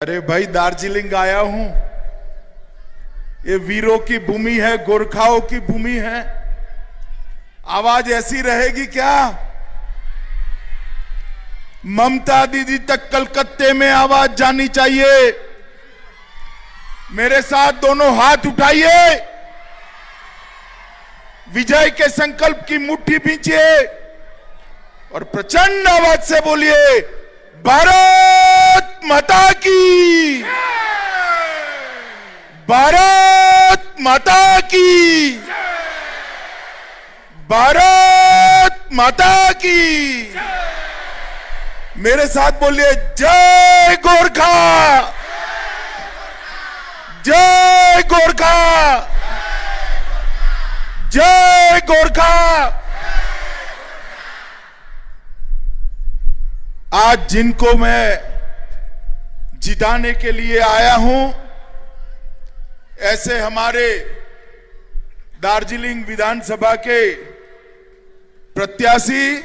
अरे भाई, दार्जिलिंग आया हूं। ये वीरों की भूमि है, गोरखाओं की भूमि है। आवाज ऐसी रहेगी क्या? ममता दीदी तक कलकत्ते में आवाज जानी चाहिए। मेरे साथ दोनों हाथ उठाइए, विजय के संकल्प की मुट्ठी भींचिए और प्रचंड आवाज से बोलिए, भारत माता की, भारत माता की, भारत माता की। मेरे साथ बोलिए, जय गोरखा, जय गोरखा, जय गोरखा। आज जिनको मैं जिताने के लिए आया हूं, ऐसे हमारे दार्जिलिंग विधानसभा के प्रत्याशी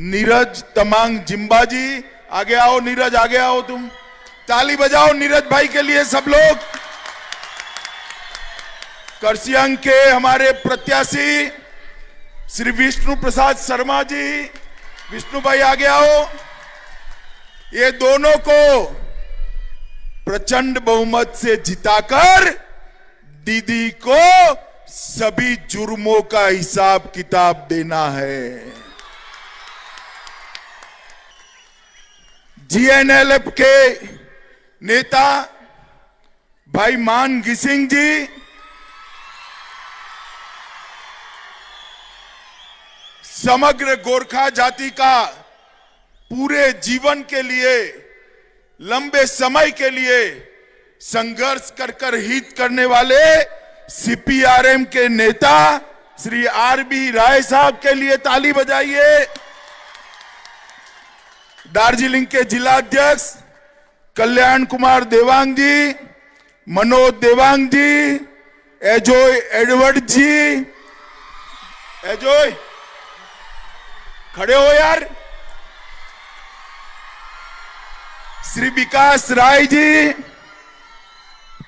नीरज तमांग जिम्बा जी। आगे आओ नीरज, आगे आओ। तुम ताली बजाओ नीरज भाई के लिए सब लोग। कर्सियंग के हमारे प्रत्याशी श्री विष्णु प्रसाद शर्मा जी। विष्णु भाई आगे आओ। ये दोनों को प्रचंड बहुमत से जिताकर दीदी को सभी जुर्मों का हिसाब किताब देना है। जीएनएलएफ के नेता भाई मान गिसिंग जी, समग्र गोरखा जाति का पूरे जीवन के लिए, लंबे समय के लिए संघर्ष कर हित करने वाले सीपीआरएम के नेता श्री आरबी राय साहब के लिए ताली बजाइए। दार्जिलिंग के जिलाध्यक्ष कल्याण कुमार देवांग जी, मनोज देवांग जी, एजोय एडवर्ड जी। एजोय खड़े हो यार। श्री विकास राय जी,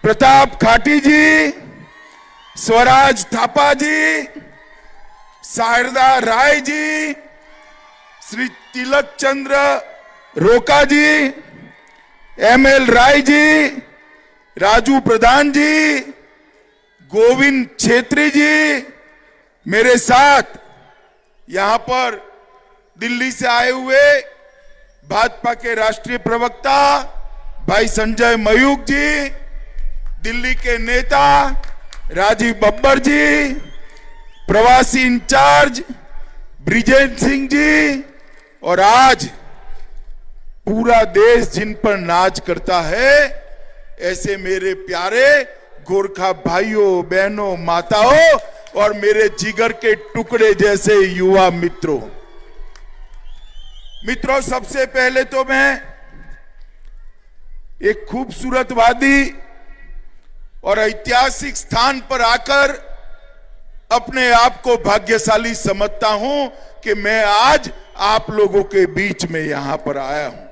प्रताप खाटी जी, स्वराज थापा जी, शारदा राय जी, श्री तिलक चंद्र रोका जी, एमएल राय जी, राजू प्रधान जी, गोविंद छेत्री जी। मेरे साथ यहां पर दिल्ली से आए हुए भाजपा के राष्ट्रीय प्रवक्ता भाई संजय मयूख जी, दिल्ली के नेता राजीव बब्बर जी, प्रवासी इंचार्ज ब्रिजेश सिंह जी, और आज पूरा देश जिन पर नाच करता है, ऐसे मेरे प्यारे गोरखा भाइयों बहनों माताओं और मेरे जिगर के टुकड़े जैसे युवा मित्रों। सबसे पहले तो मैं एक खूबसूरत वादी और ऐतिहासिक स्थान पर आकर अपने आप को भाग्यशाली समझता हूं कि मैं आज आप लोगों के बीच में यहां पर आया हूं।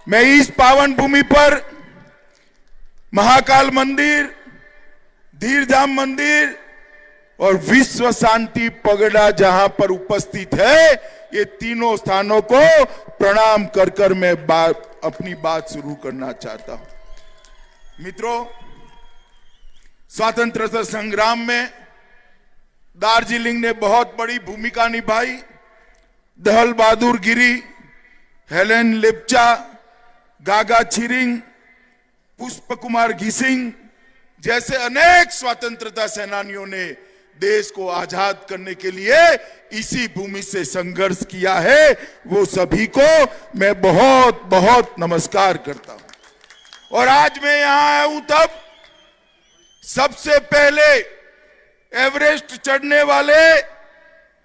मैं इस पावन भूमि पर महाकाल मंदिर, धीरधाम मंदिर और विश्व शांति पगड़ा जहां पर उपस्थित है, ये तीनों स्थानों को प्रणाम कर मैं अपनी बात शुरू करना चाहता हूं। मित्रों, स्वतंत्रता संग्राम में दार्जिलिंग ने बहुत बड़ी भूमिका निभाई। दहल बहादुर गिरी, हेलेन लेप्चा, गागा छिरिंग, पुष्प कुमार घिसिंग जैसे अनेक स्वतंत्रता सेनानियों ने देश को आजाद करने के लिए इसी भूमि से संघर्ष किया है। वो सभी को मैं बहुत बहुत नमस्कार करता हूं। और आज मैं यहां आया हूं तब सबसे पहले एवरेस्ट चढ़ने वाले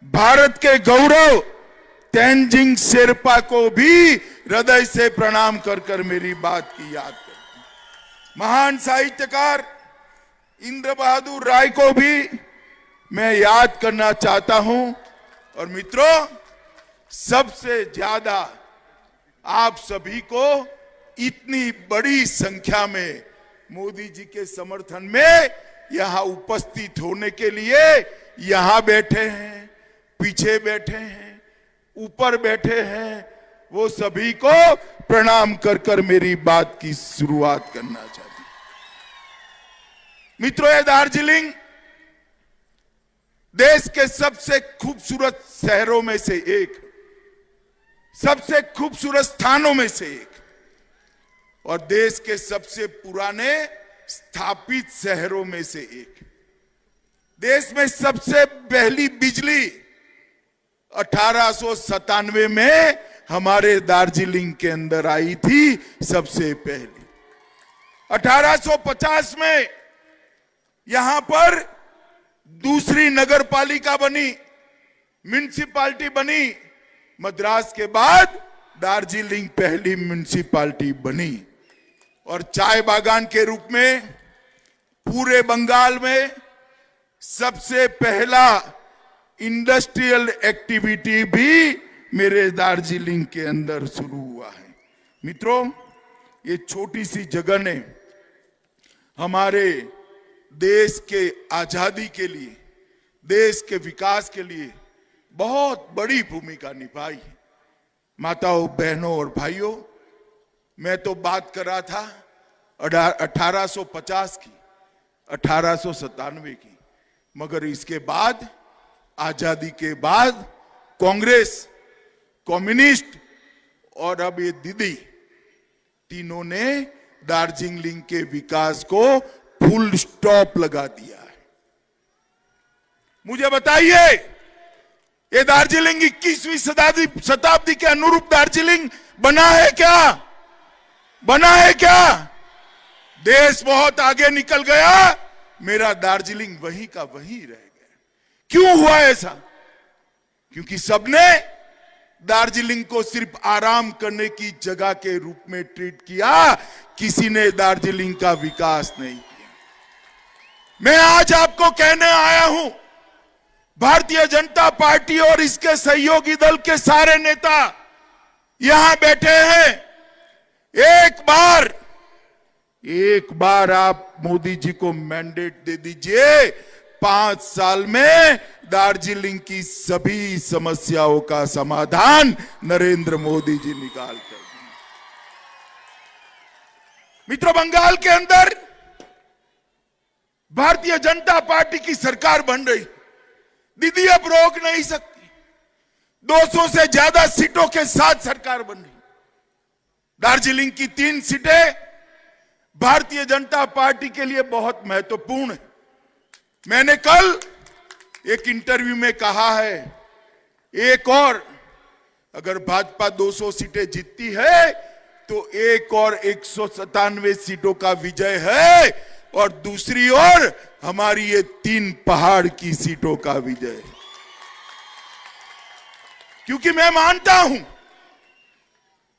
भारत के गौरव तेंजिंग शेरपा को भी हृदय से प्रणाम कर मेरी बात की याद करता हूं। महान साहित्यकार इंद्र बहादुर राय को भी मैं याद करना चाहता हूं। और मित्रों, सबसे ज्यादा आप सभी को इतनी बड़ी संख्या में मोदी जी के समर्थन में यहां उपस्थित होने के लिए यहां बैठे हैं, पीछे बैठे हैं, ऊपर बैठे हैं, वो सभी को प्रणाम कर कर मेरी बात की शुरुआत करना चाहता हूं। मित्रों, ये दार्जिलिंग देश के सबसे खूबसूरत शहरों में से एक, सबसे खूबसूरत स्थानों में से एक और देश के सबसे पुराने स्थापित शहरों में से एक। देश में सबसे पहली बिजली 1897 में हमारे दार्जिलिंग के अंदर आई थी, सबसे पहली। 1850 में यहां पर दूसरी नगर पालिका बनी, म्युनिसिपैलिटी बनी। मद्रास के बाद दार्जिलिंग पहली म्युनिसिपैलिटी बनी और चाय बागान के रूप में पूरे बंगाल में सबसे पहला इंडस्ट्रियल एक्टिविटी भी मेरे दार्जिलिंग के अंदर शुरू हुआ है। मित्रों, ये छोटी सी जगह ने हमारे देश के आजादी के लिए, देश के विकास के लिए बहुत बड़ी भूमिका निभाई है। माताओं, बहनों और भाइयों, मैं तो बात कर रहा था 1850 की, 1897 की, मगर इसके बाद, आजादी के बाद कांग्रेस, कम्युनिस्ट और अब ये दीदी, तीनों ने दार्जिलिंग के विकास को फुल स्टॉप लगा दिया है। मुझे बताइए, ये दार्जिलिंग 21वीं शताब्दी के अनुरूप दार्जिलिंग बना है क्या? बना है क्या? देश बहुत आगे निकल गया, मेरा दार्जिलिंग वहीं का वहीं रह गया। क्यों हुआ ऐसा? क्योंकि सबने दार्जिलिंग को सिर्फ आराम करने की जगह के रूप में ट्रीट किया, किसी ने दार्जिलिंग का विकास नहीं किया। मैं आज आपको कहने आया हूं, भारतीय जनता पार्टी और इसके सहयोगी दल के सारे नेता यहां बैठे हैं। एक बार आप मोदी जी को मैंडेट दे दीजिए, 5 साल में दार्जिलिंग की सभी समस्याओं का समाधान नरेंद्र मोदी जी निकाल कर देंगे। मित्रों, बंगाल के अंदर भारतीय जनता पार्टी की सरकार बन रही, दीदी अब रोक नहीं सकती। 200 से ज्यादा सीटों के साथ सरकार बन रही। दार्जिलिंग की 3 सीटें भारतीय जनता पार्टी के लिए बहुत महत्वपूर्ण है। मैंने कल एक इंटरव्यू में कहा है, एक और अगर भाजपा 200 सीटें जीतती है तो एक और 197 सीटों का विजय है और दूसरी ओर हमारी ये 3 पहाड़ की सीटों का विजय है। क्योंकि मैं मानता हूं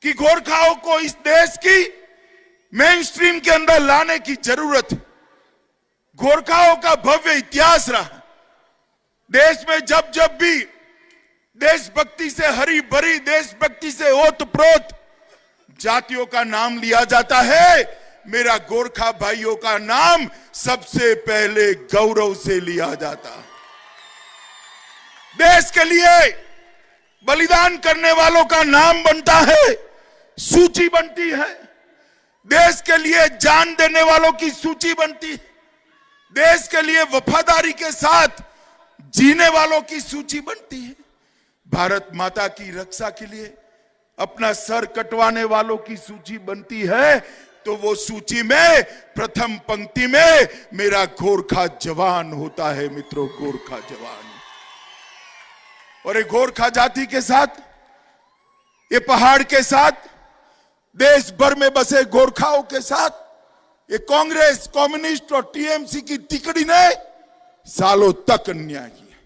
कि गोरखाओं को इस देश की मेन स्ट्रीम के अंदर लाने की जरूरत है। गोरखाओं का भव्य इतिहास रहा। देश में जब जब भी देशभक्ति से हरी भरी, देशभक्ति से ओतप्रोत जातियों का नाम लिया जाता है, मेरा गोरखा भाइयों का नाम सबसे पहले गौरव से लिया जाता है। देश के लिए बलिदान करने वालों का नाम बनता है, सूची बनती है। देश के लिए जान देने वालों की सूची बनती है। देश के लिए वफादारी के साथ जीने वालों की सूची बनती है। भारत माता की रक्षा के लिए अपना सर कटवाने वालों की सूची बनती है। तो वो सूची में प्रथम पंक्ति में मेरा गोरखा जवान होता है। मित्रों, गोरखा जवान। और एक गोरखा जाति के साथ, ये पहाड़ के साथ, देश भर में बसे गोरखाओं के साथ ये कांग्रेस, कम्युनिस्ट और टीएमसी की तिकड़ी ने सालों तक अन्याय किया।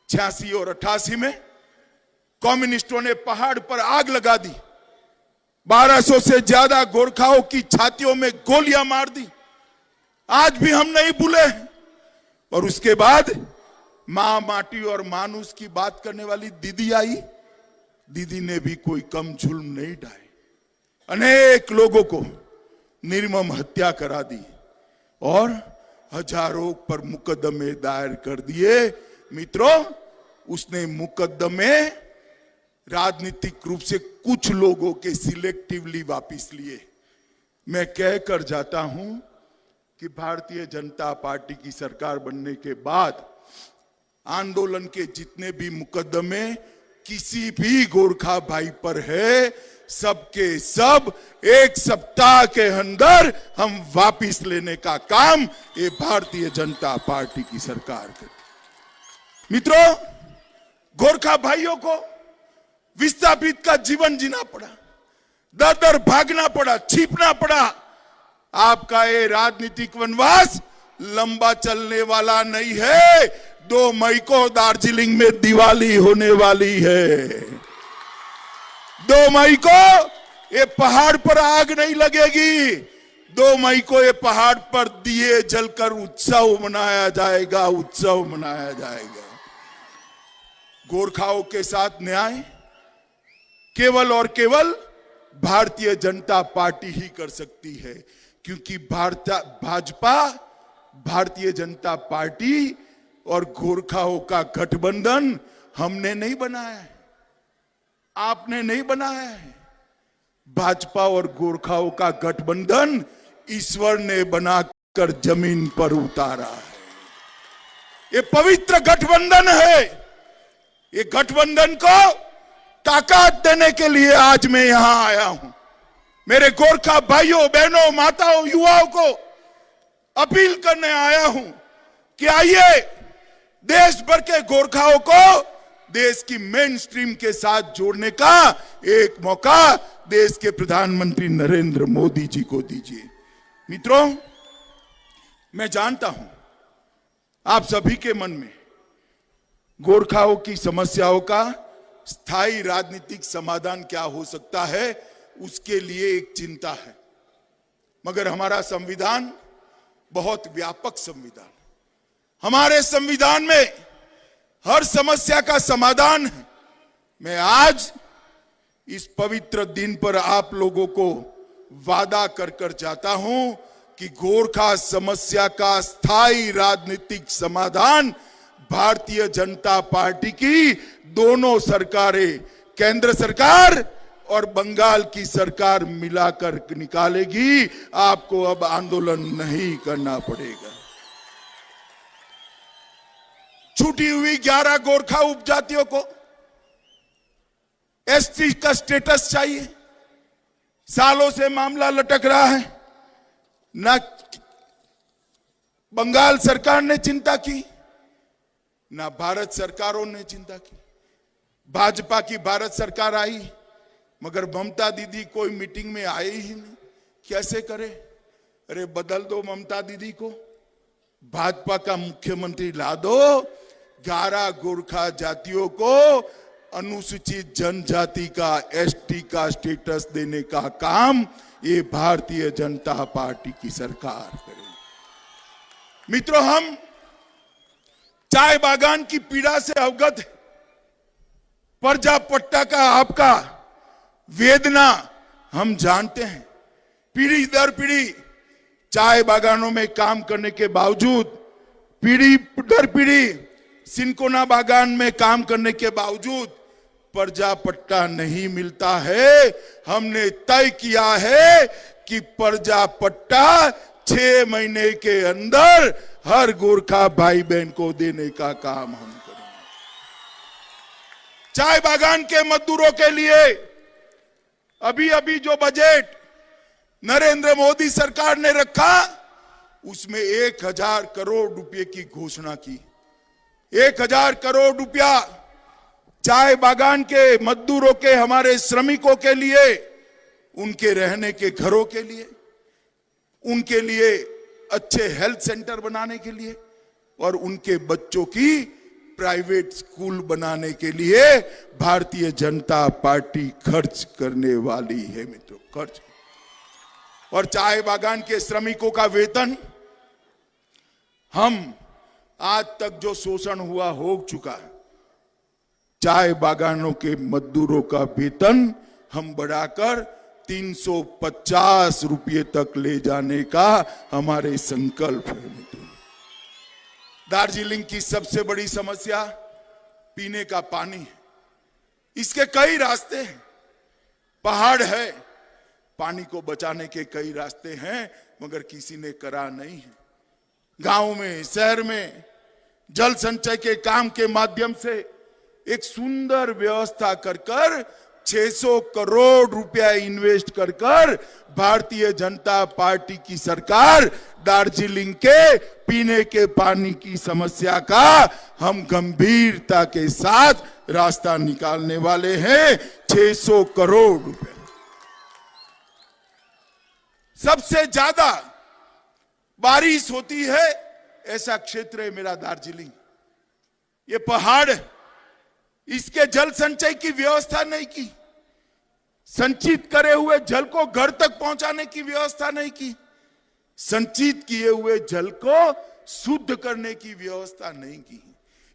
86 और 88 में कम्युनिस्टों ने पहाड़ पर आग लगा दी। 1200 से ज्यादा गोरखाओं की छातियों में गोलियां मार दी। आज भी हम नहीं भूले। और उसके बाद मां, माटी और मानुष की बात करने वाली दीदी आई। दीदी ने भी कोई कम जुल्म नहीं ढाए। अनेक लोगों को निर्मम हत्या करा दी और हजारों पर मुकदमे दायर कर दिए। मित्रों, उसने मुकदमे राजनीतिक रूप से कुछ लोगों के सिलेक्टिवली वापस लिए। मैं कहकर जाता हूं कि भारतीय जनता पार्टी की सरकार बनने के बाद आंदोलन के जितने भी मुकदमे किसी भी गोरखा भाई पर है, सबके सब एक सप्ताह के अंदर हम वापस लेने का काम ये भारतीय जनता पार्टी की सरकार करे। मित्रों, गोरखा भाइयों को विस्थापित का जीवन जीना पड़ा, दर दर भागना पड़ा, छिपना पड़ा। आपका ये राजनीतिक वनवास लंबा चलने वाला नहीं है। 2 मई को दार्जिलिंग में दिवाली होने वाली है। 2 मई को ये पहाड़ पर आग नहीं लगेगी। 2 मई को ये पहाड़ पर दिए जलकर उत्सव मनाया जाएगा, उत्सव मनाया जाएगा। गोरखाओं के साथ न्याय केवल और केवल भारतीय जनता पार्टी ही कर सकती है, क्योंकि भाजपा, भारतीय जनता पार्टी और गोरखाओं का गठबंधन हमने नहीं बनाया है, आपने नहीं बनाया है। भाजपा और गोरखाओं का गठबंधन ईश्वर ने बनाकर जमीन पर उतारा है। ये पवित्र गठबंधन है। ये गठबंधन को ताकत देने के लिए आज मैं यहां आया हूं। मेरे गोरखा भाइयों, बहनों, माताओं, युवाओं को अपील करने आया हूं कि आइए, देश भर के गोरखाओं को देश की मेन स्ट्रीम के साथ जोड़ने का एक मौका देश के प्रधानमंत्री नरेंद्र मोदी जी को दीजिए। मित्रों, मैं जानता हूं आप सभी के मन में गोरखाओं की समस्याओं का स्थायी राजनीतिक समाधान क्या हो सकता है, उसके लिए एक चिंता है। मगर हमारा संविधान बहुत व्यापक संविधान, हमारे संविधान में हर समस्या का समाधान है। मैं आज इस पवित्र दिन पर आप लोगों को वादा कर कर जाता हूं कि गोरखा समस्या का स्थायी राजनीतिक समाधान भारतीय जनता पार्टी की दोनों सरकारें, केंद्र सरकार और बंगाल की सरकार मिलाकर निकालेगी। आपको अब आंदोलन नहीं करना पड़ेगा। छूटी हुई 11 गोरखा उपजातियों को एसटी का स्टेटस चाहिए। सालों से मामला लटक रहा है, ना बंगाल सरकार ने चिंता की, ना भारत सरकारों ने चिंता की। भाजपा की भारत सरकार आई, मगर ममता दीदी कोई मीटिंग में आई ही नहीं। कैसे करे? अरे बदल दो ममता दीदी को, भाजपा का मुख्यमंत्री ला दो। 11 गोरखा जातियों को अनुसूचित जनजाति का, एसटी का स्टेटस देने का काम ये भारतीय जनता पार्टी की सरकार करे। मित्रों, हम चाय बागान की पीड़ा से अवगत है। पर्जा पट्टा का आपका वेदना हम जानते हैं। पीढ़ी दर पीढ़ी चाय बागानों में काम करने के बावजूद, पीढ़ी दर पीढ़ी सिनकोना बागान में काम करने के बावजूद पर्जा पट्टा नहीं मिलता है। हमने तय किया है कि पर्जा पट्टा 6 महीने के अंदर हर गोरखा भाई बहन को देने का काम हम करेंगे। चाय बागान के मजदूरों के लिए अभी अभी जो बजट नरेंद्र मोदी सरकार ने रखा, उसमें 1000 करोड़ रुपए की घोषणा की। 1000 करोड़ रुपया चाय बागान के मजदूरों के, हमारे श्रमिकों के लिए, उनके रहने के घरों के लिए, उनके लिए अच्छे हेल्थ सेंटर बनाने के लिए और उनके बच्चों की प्राइवेट स्कूल बनाने के लिए भारतीय जनता पार्टी खर्च करने वाली है। मित्रों, खर्च। और चाय बागान के श्रमिकों का वेतन, हम आज तक जो शोषण हुआ हो चुका, चाय बागानों के मजदूरों का वेतन हम बढ़ाकर 350 रुपये तक ले जाने का हमारे संकल्प है मित्रों। दार्जिलिंग की सबसे बड़ी समस्या पीने का पानी है। इसके कई रास्ते हैं, पहाड़ है, पानी को बचाने के कई रास्ते हैं, मगर किसी ने करा नहीं है। गांव में, शहर में जल संचय के काम के माध्यम से एक सुंदर व्यवस्था कर 600 करोड़ रुपया इन्वेस्ट कर भारतीय जनता पार्टी की सरकार दार्जिलिंग के पीने के पानी की समस्या का हम गंभीरता के साथ रास्ता निकालने वाले हैं। 600 करोड़ रुपए। सबसे ज्यादा बारिश होती है ऐसा क्षेत्र है मेरा दार्जिलिंग। ये पहाड़, इसके जल संचय की व्यवस्था नहीं की, संचित करे हुए जल को घर तक पहुंचाने की व्यवस्था नहीं की, संचित किए हुए जल को शुद्ध करने की व्यवस्था नहीं की।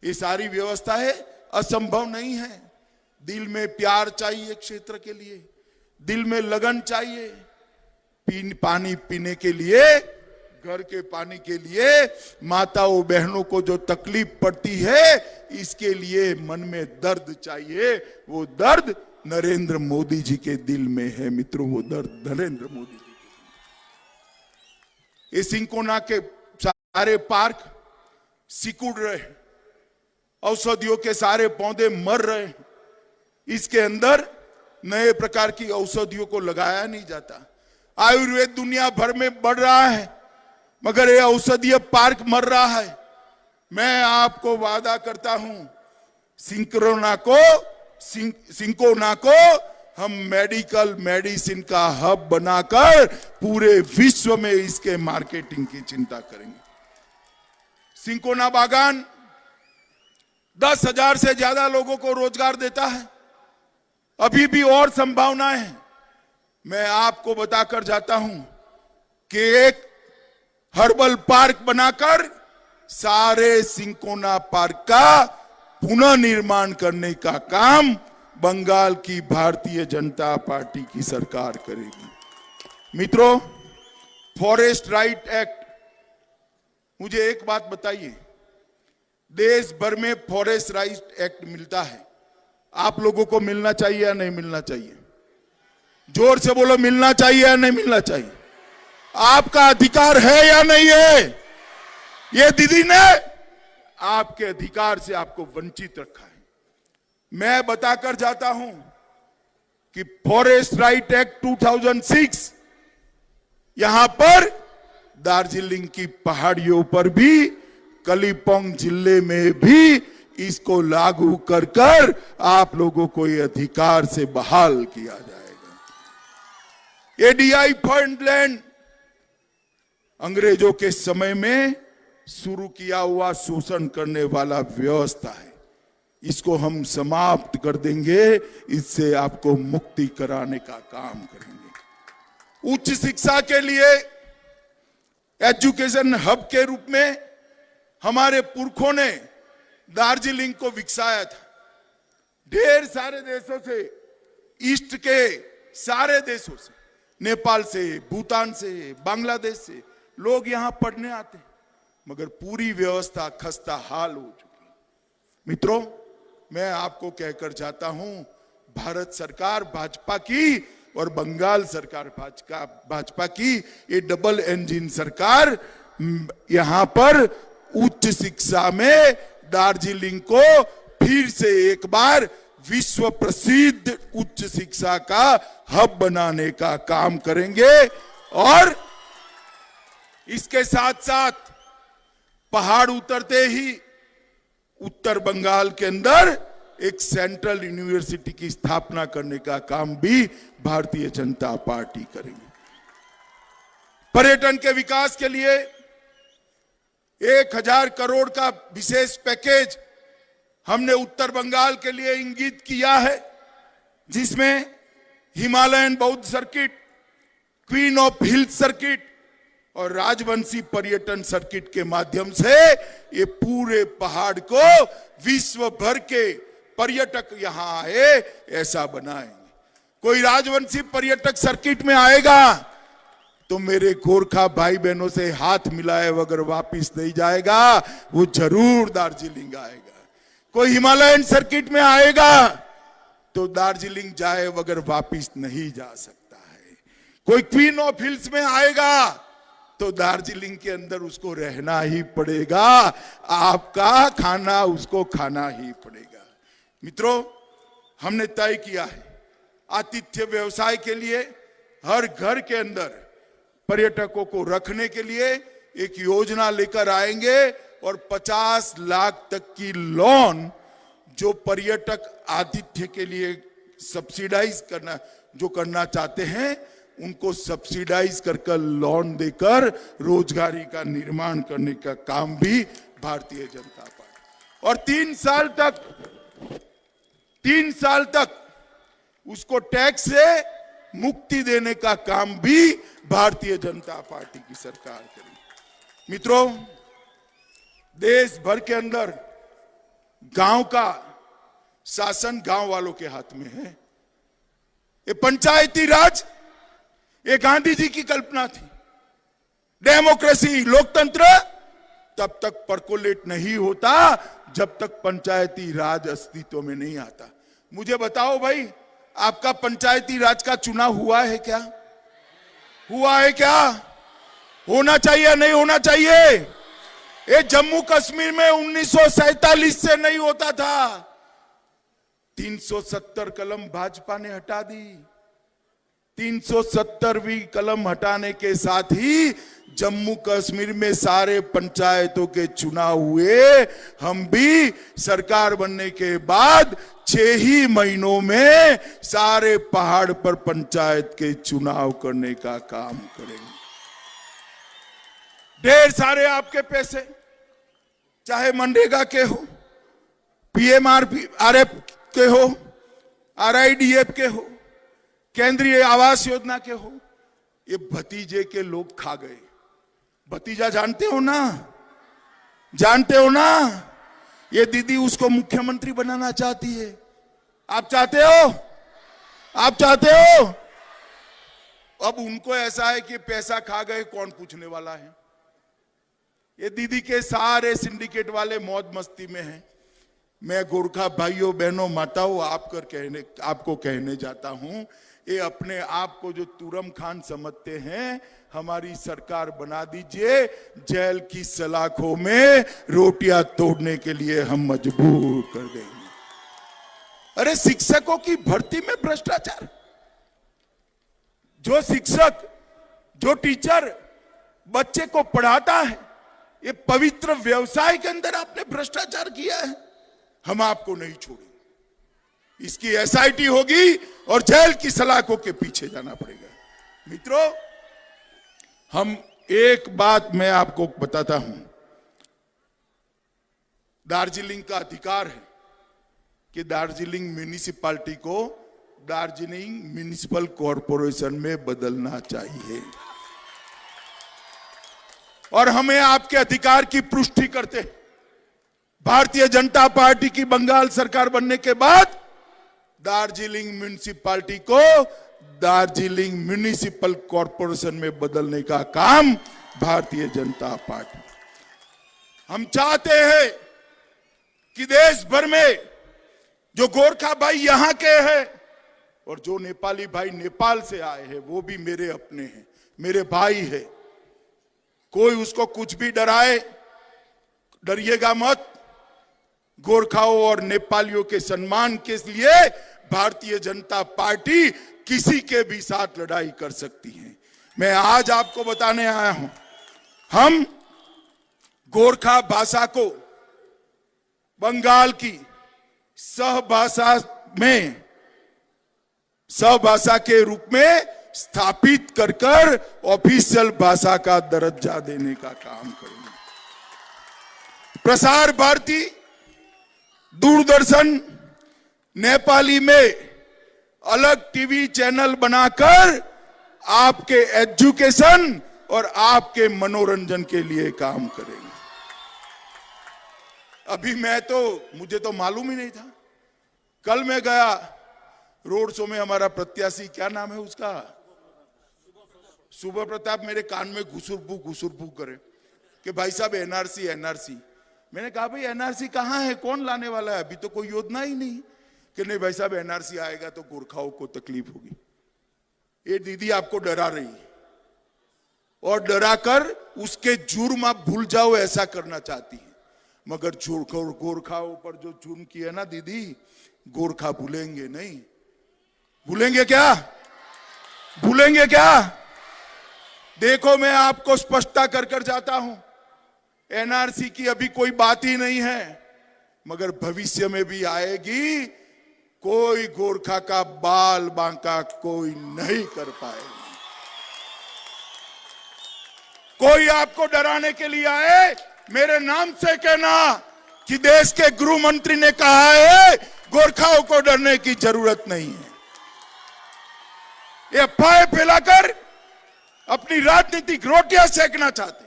ये सारी व्यवस्था है, असंभव नहीं है। दिल में प्यार चाहिए क्षेत्र के लिए, दिल में लगन चाहिए। पानी पीने के लिए, घर के पानी के लिए माताओं बहनों को जो तकलीफ पड़ती है, इसके लिए मन में दर्द चाहिए। वो दर्द नरेंद्र मोदी जी के दिल में है मित्रों, वो दर्द नरेंद्र मोदी जी के। ये सिंकोना के सारे पार्क सिकुड़ रहे, औषधियों के सारे पौधे मर रहे। इसके अंदर नए प्रकार की औषधियों को लगाया नहीं जाता। आयुर्वेद दुनिया भर में बढ़ रहा है, मगर ये औषधीय पार्क मर रहा है। मैं आपको वादा करता हूं, सिंकोना को हम मेडिसिन का हब बनाकर पूरे विश्व में इसके मार्केटिंग की चिंता करेंगे। सिंकोना बागान 10,000 से ज्यादा लोगों को रोजगार देता है। अभी भी और संभावनाएं हैं। मैं आपको बताकर जाता हूं कि एक हर्बल पार्क बनाकर सारे सिंकोना पार्क का पुनः निर्माण करने का काम बंगाल की भारतीय जनता पार्टी की सरकार करेगी। मित्रों, फॉरेस्ट राइट एक्ट, मुझे एक बात बताइए, देश भर में फॉरेस्ट राइट एक्ट मिलता है, आप लोगों को मिलना चाहिए या नहीं मिलना चाहिए? जोर से बोलो, मिलना चाहिए या नहीं मिलना चाहिए? आपका अधिकार है या नहीं है? ये दीदी ने आपके अधिकार से आपको वंचित रखा है। मैं बताकर जाता हूं कि फॉरेस्ट राइट एक्ट 2006 यहां पर दार्जिलिंग की पहाड़ियों पर भी, कलिम्पोंग जिले में भी इसको लागू कर आप लोगों को ये अधिकार से बहाल किया जाएगा। एडीआई फंड लैंड अंग्रेजों के समय में शुरू किया हुआ शोषण करने वाला व्यवस्था है। इसको हम समाप्त कर देंगे, इससे आपको मुक्ति कराने का काम करेंगे। उच्च शिक्षा के लिए एजुकेशन हब के रूप में हमारे पुरखों ने दार्जिलिंग को विकसाया था। ढेर सारे देशों से, ईस्ट के सारे देशों से, नेपाल से, भूटान से, बांग्लादेश से लोग यहां पढ़ने आते, मगर पूरी व्यवस्था खस्ता हाल हो चुकी। मित्रों, मैं आपको कहकर जाता हूं, भारत सरकार भाजपा की और बंगाल सरकार भाजपा की ये डबल इंजन सरकार यहां पर उच्च शिक्षा में दार्जिलिंग को फिर से एक बार विश्व प्रसिद्ध उच्च शिक्षा का हब बनाने का काम करेंगे। और इसके साथ साथ पहाड़ उतरते ही उत्तर बंगाल के अंदर एक सेंट्रल यूनिवर्सिटी की स्थापना करने का काम भी भारतीय जनता पार्टी करेगी। पर्यटन के विकास के लिए 1000 करोड़ का विशेष पैकेज हमने उत्तर बंगाल के लिए इंगित किया है, जिसमें हिमालयन बौद्ध circuit, queen of hill circuit और राजवंशी पर्यटन सर्किट के माध्यम से ये पूरे पहाड़ को विश्व भर के पर्यटक यहां आए ऐसा बनाएंगे। कोई राजवंशी पर्यटक सर्किट में आएगा तो मेरे गोरखा भाई बहनों से हाथ मिलाए बगैर वापिस नहीं जाएगा, वो जरूर दार्जिलिंग आएगा। कोई हिमालयन सर्किट में आएगा तो दार्जिलिंग जाए बगैर वापिस नहीं जा सकता है। कोई क्वीन ऑफ हिल्स में आएगा तो दार्जिलिंग के अंदर उसको रहना ही पड़ेगा, आपका खाना उसको खाना ही पड़ेगा। मित्रों, हमने तय किया है आतिथ्य व्यवसाय के लिए हर घर के अंदर पर्यटकों को रखने के लिए एक योजना लेकर आएंगे और 50 लाख तक की लोन जो पर्यटक आतिथ्य के लिए सब्सिडाइज करना चाहते हैं उनको सब्सिडाइज कर लोन देकर रोजगारी का निर्माण करने का काम भी भारतीय जनता पार्टी, और 3 साल तक उसको टैक्स से मुक्ति देने का काम भी भारतीय जनता पार्टी की सरकार करेगी। मित्रों, देश भर के अंदर गांव का शासन गांव वालों के हाथ में है। ये पंचायती राज ये गांधी जी की कल्पना थी। डेमोक्रेसी, लोकतंत्र तब तक परकोलेट नहीं होता जब तक पंचायती राज अस्तित्व में नहीं आता। मुझे बताओ भाई, आपका पंचायती राज का चुनाव हुआ है क्या? हुआ है क्या? होना चाहिए नहीं होना चाहिए? ये जम्मू कश्मीर में 1947 से नहीं होता था। 370 कलम भाजपा ने हटा दी। 370वीं कलम हटाने के साथ ही जम्मू कश्मीर में सारे पंचायतों के चुनाव हुए। हम भी सरकार बनने के बाद 6 ही महीनों में सारे पहाड़ पर पंचायत के चुनाव करने का काम करेंगे। ढेर सारे आपके पैसे, चाहे मनरेगा के हो, पीएमआरएफ के हो, आरआईडीएफ के हो, केंद्रीय आवास योजना के हो, ये भतीजे के लोग खा गए। भतीजा जानते हो ना? जानते हो ना? ये दीदी उसको मुख्यमंत्री बनाना चाहती है। आप चाहते हो? आप चाहते हो? अब उनको ऐसा है कि पैसा खा गए, कौन पूछने वाला है। ये दीदी के सारे सिंडिकेट वाले मौज मस्ती में हैं। मैं गोरखा भाइयों बहनों माताओं आपको कहने जाता हूं, ये अपने आप को जो तुरम खान समझते हैं, हमारी सरकार बना दीजिए, जेल की सलाखों में रोटियां तोड़ने के लिए हम मजबूर कर देंगे। अरे शिक्षकों की भर्ती में भ्रष्टाचार, जो शिक्षक, जो टीचर बच्चे को पढ़ाता है, ये पवित्र व्यवसाय के अंदर आपने भ्रष्टाचार किया है, हम आपको नहीं छोड़ेंगे। इसकी एसआईटी होगी और जेल की सलाखों के पीछे जाना पड़ेगा। मित्रों, हम एक बात मैं आपको बताता हूं, दार्जिलिंग का अधिकार है कि दार्जिलिंग म्युनिसिपैलिटी को दार्जिलिंग म्युनिसिपल कॉरपोरेशन में बदलना चाहिए, और हमें आपके अधिकार की पुष्टि करते हैं। भारतीय जनता पार्टी की बंगाल सरकार बनने के बाद दार्जिलिंग म्युनिसिपैलिटी को दार्जिलिंग म्युनिसिपल कॉरपोरेशन में बदलने का काम भारतीय जनता पार्टी। हम चाहते हैं कि देश भर में जो गोरखा भाई यहां के हैं और जो नेपाली भाई नेपाल से आए हैं, वो भी मेरे अपने हैं, मेरे भाई है। कोई उसको कुछ भी डराए, डरिएगा मत। गोरखाओं और नेपालियों के सम्मान के लिए भारतीय जनता पार्टी किसी के भी साथ लड़ाई कर सकती है। मैं आज आपको बताने आया हूं, हम गोरखा भाषा को बंगाल की सहभाषा के रूप में स्थापित कर ऑफिशियल भाषा का दर्जा देने का काम करेंगे। प्रसार भारती, दूरदर्शन नेपाली में अलग टीवी चैनल बनाकर आपके एजुकेशन और आपके मनोरंजन के लिए काम करेंगे। अभी मुझे तो मालूम ही नहीं था। कल मैं गया रोड शो में हमारा प्रत्याशी, क्या नाम है उसका, सुबह प्रताप, मेरे कान में घुसुरपू करे कि भाई साहब एनआरसी एनआरसी। मैंने कहा भाई एनआरसी कहाँ है, कौन लाने वाला है, अभी तो कोई योजना ही नहीं। कि नहीं भाई साहब एनआरसी आएगा तो गोरखाओं को तकलीफ होगी। ये दीदी आपको डरा रही है और डराकर उसके जुर्म आप भूल जाओ ऐसा करना चाहती है, मगर गोरखाओं पर जो जुर्म किया ना दीदी, गोरखा भूलेंगे नहीं। भूलेंगे क्या, भूलेंगे क्या? देखो मैं आपको स्पष्टता कर जाता हूं, एनआरसी की अभी कोई बात ही नहीं है, मगर भविष्य में भी आएगी। कोई गोरखा का बाल बांका कोई नहीं कर पाएगा। कोई आपको डराने के लिए आए, मेरे नाम से कहना कि देश के गृह मंत्री ने कहा है गोरखाओं को डरने की जरूरत नहीं है। ये अफवाहें फैलाकर अपनी राजनीतिक रोटियां सेकना चाहते।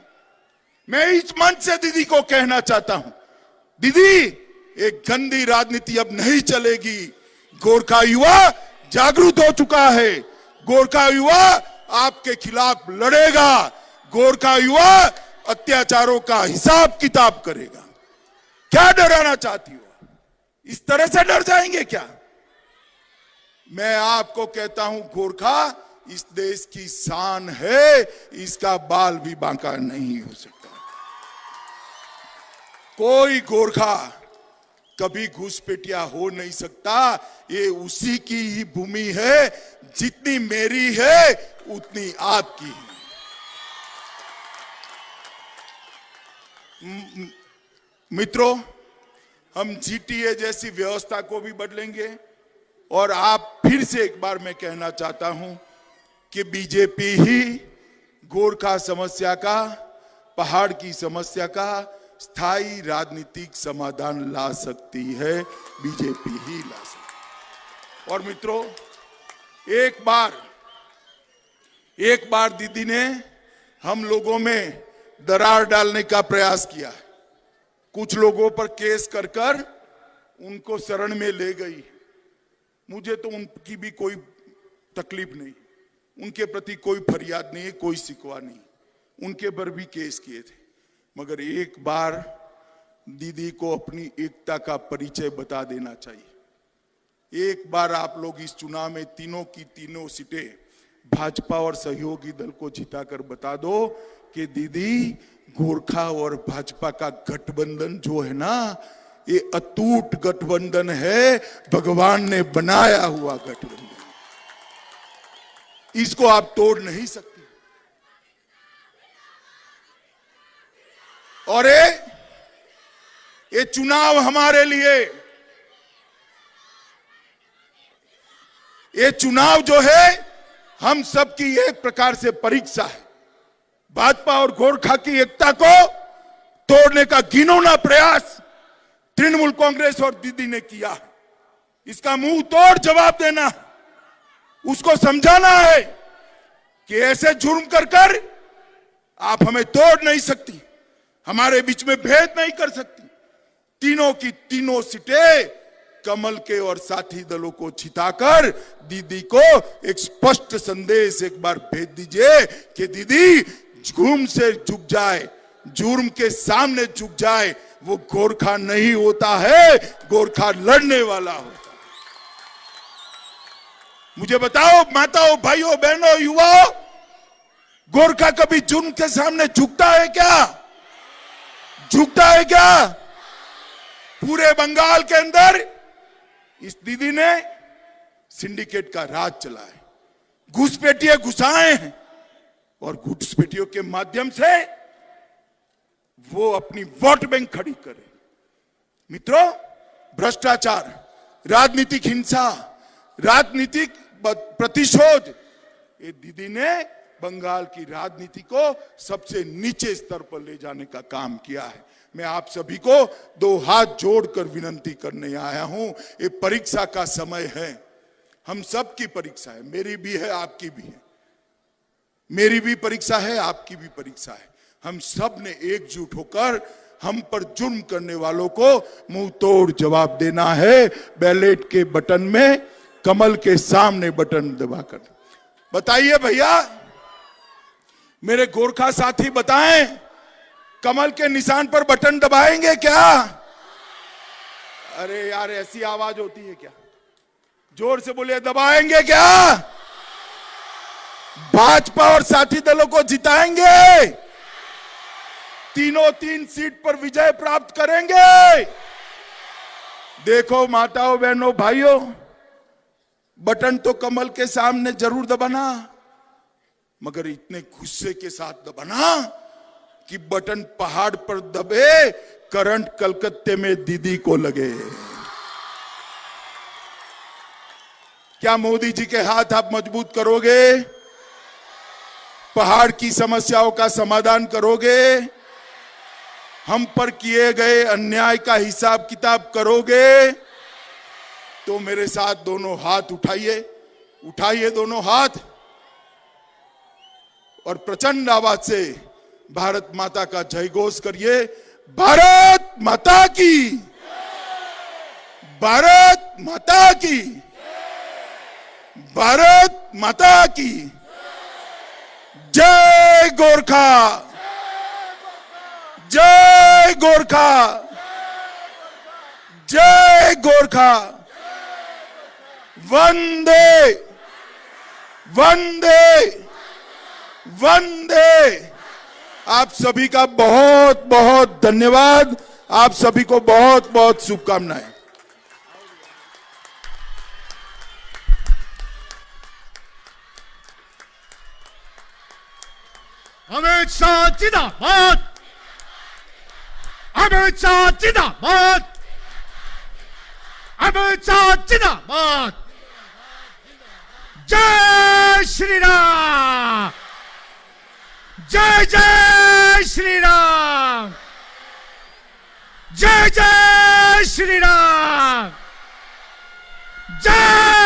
मैं इस मंच से दीदी को कहना चाहता हूं, दीदी एक गंदी राजनीति अब नहीं चलेगी। गोरखा युवा जागरूक हो चुका है, गोरखा युवा आपके खिलाफ लड़ेगा, गोरखा युवा अत्याचारों का हिसाब किताब करेगा। क्या डराना चाहती हो, इस तरह से डर जाएंगे क्या? मैं आपको कहता हूं गोरखा इस देश की शान है, इसका बाल भी बांका नहीं हो सकता। कोई गोरखा कभी घुसपैठिया हो नहीं सकता। ये उसी की ही भूमि है, जितनी मेरी है उतनी आपकी है। मित्रों, हम जीटीए जैसी व्यवस्था को भी बदलेंगे और आप फिर से एक बार मैं कहना चाहता हूं कि बीजेपी ही गोरखा समस्या का, पहाड़ की समस्या का स्थायी राजनीतिक समाधान ला सकती है, बीजेपी ही ला सकती। और मित्रों, एक बार दीदी ने हम लोगों में दरार डालने का प्रयास किया, कुछ लोगों पर केस कर उनको शरण में ले गई। मुझे तो उनकी भी कोई तकलीफ नहीं, उनके प्रति कोई फरियाद नहीं है, कोई शिकवा नहीं, उनके पर भी केस किए थे। मगर एक बार दीदी को अपनी एकता का परिचय बता देना चाहिए। एक बार आप लोग इस चुनाव में तीनों की तीनों सीटें भाजपा और सहयोगी दल को जिताकर बता दो कि दीदी गोरखा और भाजपा का गठबंधन जो है ना, ये अटूट गठबंधन है, भगवान ने बनाया हुआ गठबंधन, इसको आप तोड़ नहीं सकते। और ये चुनाव हमारे लिए, ये चुनाव जो है हम सबकी एक प्रकार से परीक्षा है। भाजपा और गोरखा की एकता को तोड़ने का घिनौना प्रयास तृणमूल कांग्रेस और दीदी ने किया। इसका मुंह तोड़ जवाब देना, उसको समझाना है कि ऐसे जुर्म कर आप हमें तोड़ नहीं सकती, हमारे बीच में भेद नहीं कर सकती। तीनों की तीनों सीटें कमल के और साथी दलों को छिताकर दीदी को एक स्पष्ट संदेश एक बार भेज दीजिए कि दीदी जुर्म से झुक जाए, जुर्म के सामने झुक जाए, वो गोरखा नहीं होता है, गोरखा लड़ने वाला होता है। मुझे बताओ माताओं, भाइयों, बहनों, युवाओं, गोरखा कभी जुर्म के सामने झुकता है क्या? झुकता है क्या? पूरे बंगाल के अंदर इस दीदी ने सिंडिकेट का राज चला है, घुसपैठिए घुसाए हैं और घुसपैठियों के माध्यम से वो अपनी वोट बैंक खड़ी करे। मित्रों, भ्रष्टाचार, राजनीतिक हिंसा, राजनीतिक प्रतिशोध, ये दीदी ने बंगाल की राजनीति को सबसे नीचे स्तर पर ले जाने का काम किया है। मैं आप सभी को दो हाथ जोड़कर विनती करने आया हूं, ये परीक्षा का समय है, हम सब की परीक्षा है, मेरी भी है, आपकी भी है, मेरी भी परीक्षा है, आपकी भी परीक्षा है। हम सब ने एकजुट होकर हम पर जुर्म करने वालों को मुंह तोड़ जवाब देना है। बैलेट के बटन में कमल के सामने बटन दबाकर। बताइए भैया, मेरे गोरखा साथी बताएं, कमल के निशान पर बटन दबाएंगे क्या? अरे यार, ऐसी आवाज होती है क्या? जोर से बोलिए, दबाएंगे क्या? भाजपा और साथी दलों को जिताएंगे, तीनों 3 सीट पर विजय प्राप्त करेंगे। देखो माताओं, बहनों, भाइयों, बटन तो कमल के सामने जरूर दबाना, मगर इतने गुस्से के साथ दबाना कि बटन पहाड़ पर दबे, करंट कलकत्ते में दीदी को लगे। क्या मोदी जी के हाथ आप मजबूत करोगे? पहाड़ की समस्याओं का समाधान करोगे? हम पर किए गए अन्याय का हिसाब किताब करोगे? तो मेरे साथ दोनों हाथ उठाइए, उठाइए दोनों हाथ, और प्रचंड आवाज से भारत माता का जय घोष करिए। भारत माता की, भारत माता की, भारत माता की जय गोरखा, जय गोरखा, जय गोरखा। वंदे वंदे वंदे। आप सभी का बहुत बहुत धन्यवाद। आप सभी को बहुत बहुत शुभकामनाएं। अमित शाह जिंदाबाद, अमित शाह जिंदाबाद, अमित शाह जिंदाबाद। जय श्री राम, जय जय श्री राम, जय जय श्री राम, जय